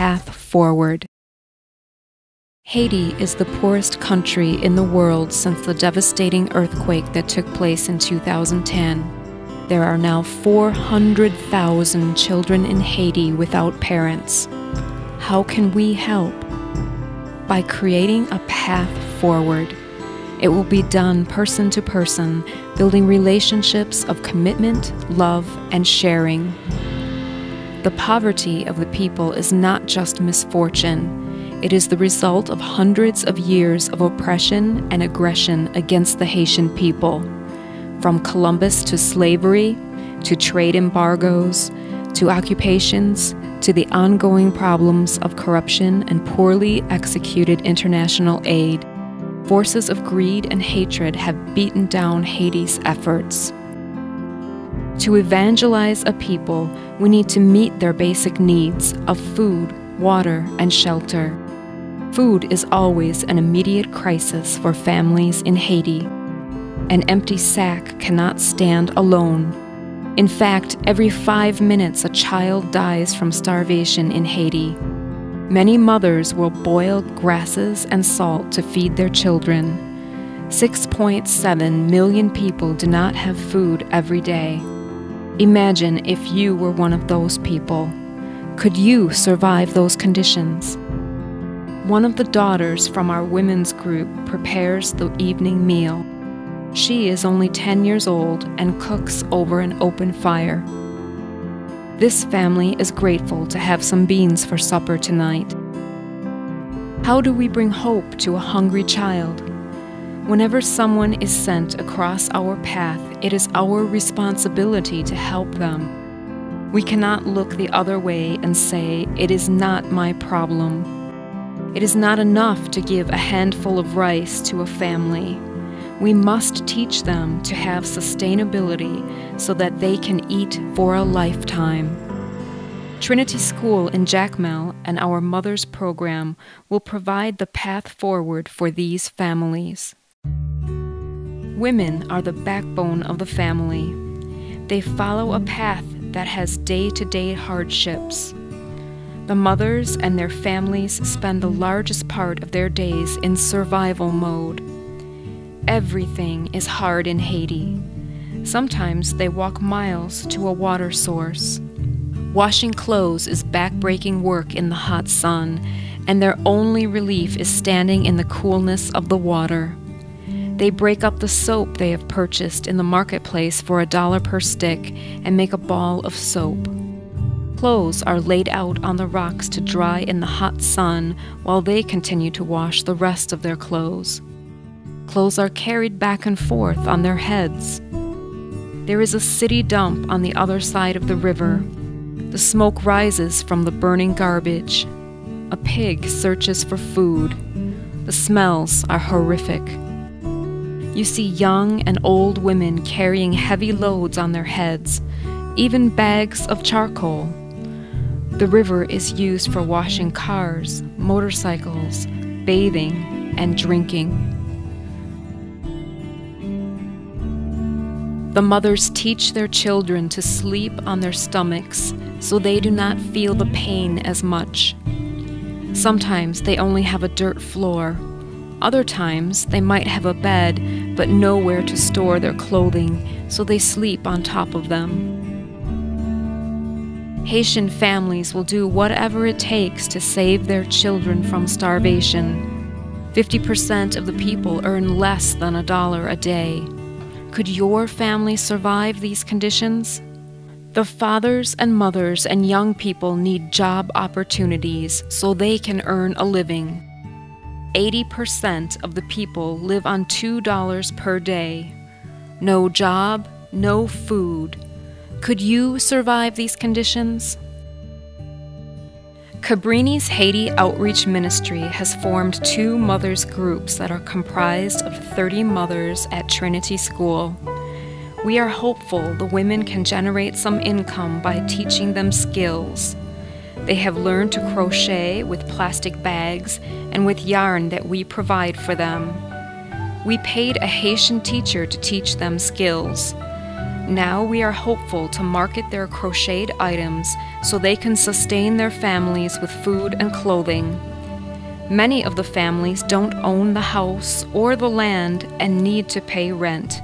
path forward. Haiti is the poorest country in the world since the devastating earthquake that took place in 2010. There are now 400,000 children in Haiti without parents. How can we help? By creating a path forward. It will be done person to person, building relationships of commitment, love, and sharing. The poverty of the people is not just misfortune. It is the result of hundreds of years of oppression and aggression against the Haitian people. From Columbus to slavery, to trade embargoes, to occupations, to the ongoing problems of corruption and poorly executed international aid, forces of greed and hatred have beaten down Haiti's efforts. To evangelize a people, we need to meet their basic needs of food, water, and shelter. Food is always an immediate crisis for families in Haiti. An empty sack cannot stand alone. In fact, every 5 minutes a child dies from starvation in Haiti. Many mothers will boil grasses and salt to feed their children. 6.7 million people do not have food every day. Imagine if you were one of those people. Could you survive those conditions? One of the daughters from our women's group prepares the evening meal. She is only 10 years old and cooks over an open fire. This family is grateful to have some beans for supper tonight. How do we bring hope to a hungry child? Whenever someone is sent across our path, it is our responsibility to help them. We cannot look the other way and say, "It is not my problem." It is not enough to give a handful of rice to a family. We must teach them to have sustainability so that they can eat for a lifetime. Trinity School in Jacmel and our Mothers Program will provide the path forward for these families. Women are the backbone of the family. They follow a path that has day-to-day hardships. The mothers and their families spend the largest part of their days in survival mode. Everything is hard in Haiti. Sometimes they walk miles to a water source. Washing clothes is back-breaking work in the hot sun, and their only relief is standing in the coolness of the water. They break up the soap they have purchased in the marketplace for $1 per stick and make a ball of soap. Clothes are laid out on the rocks to dry in the hot sun while they continue to wash the rest of their clothes. Clothes are carried back and forth on their heads. There is a city dump on the other side of the river. The smoke rises from the burning garbage. A pig searches for food. The smells are horrific. You see young and old women carrying heavy loads on their heads, even bags of charcoal. The river is used for washing cars, motorcycles, bathing, and drinking. The mothers teach their children to sleep on their stomachs so they do not feel the pain as much. Sometimes they only have a dirt floor. Other times they might have a bed but nowhere to store their clothing, so they sleep on top of them. Haitian families will do whatever it takes to save their children from starvation. 50% of the people earn less than $1 a day. Could your family survive these conditions? The fathers and mothers and young people need job opportunities so they can earn a living. 80% of the people live on $2 per day. No job, no food. Could you survive these conditions? Cabrini's Haiti Outreach Ministry has formed 2 mothers groups that are comprised of 30 mothers at Trinity School. We are hopeful the women can generate some income by teaching them skills. They have learned to crochet with plastic bags and with yarn that we provide for them. We paid a Haitian teacher to teach them skills. Now we are hopeful to market their crocheted items so they can sustain their families with food and clothing. Many of the families don't own the house or the land and need to pay rent.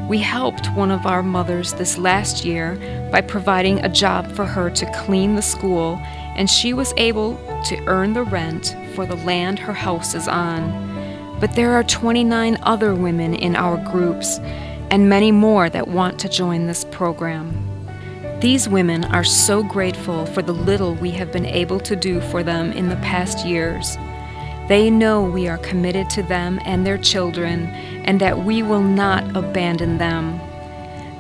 We helped one of our mothers this last year by providing a job for her to clean the school, and she was able to earn the rent for the land her house is on. But there are 29 other women in our groups, and many more that want to join this program. These women are so grateful for the little we have been able to do for them in the past years. They know we are committed to them and their children, and that we will not abandon them.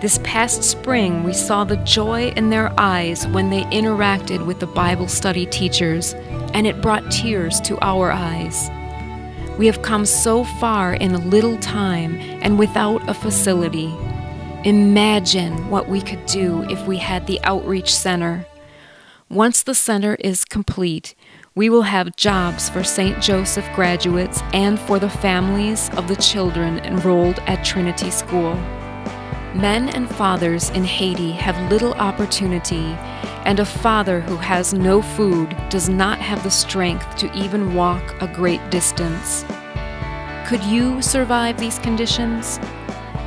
This past spring, we saw the joy in their eyes when they interacted with the Bible study teachers, and it brought tears to our eyes. We have come so far in a little time and without a facility. Imagine what we could do if we had the outreach center. Once the center is complete, we will have jobs for St. Joseph graduates and for the families of the children enrolled at Trinity School. Men and fathers in Haiti have little opportunity, and a father who has no food does not have the strength to even walk a great distance. Could you survive these conditions?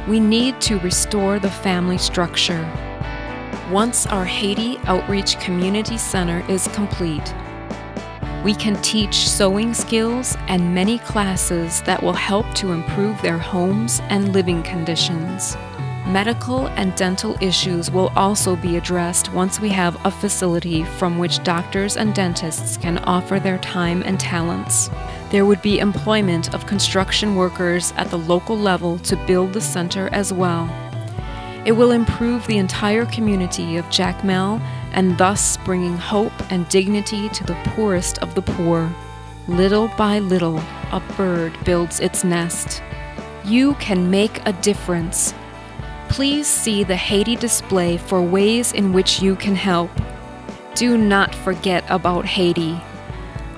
We need to restore the family structure. Once our Haiti Outreach Community Center is complete, we can teach sewing skills and many classes that will help to improve their homes and living conditions. Medical and dental issues will also be addressed once we have a facility from which doctors and dentists can offer their time and talents. There would be employment of construction workers at the local level to build the center as well. It will improve the entire community of Jacmel and thus bringing hope and dignity to the poorest of the poor. Little by little, a bird builds its nest. You can make a difference. Please see the Haiti display for ways in which you can help. Do not forget about Haiti.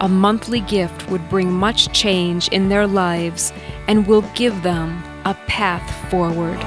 A monthly gift would bring much change in their lives and will give them a path forward.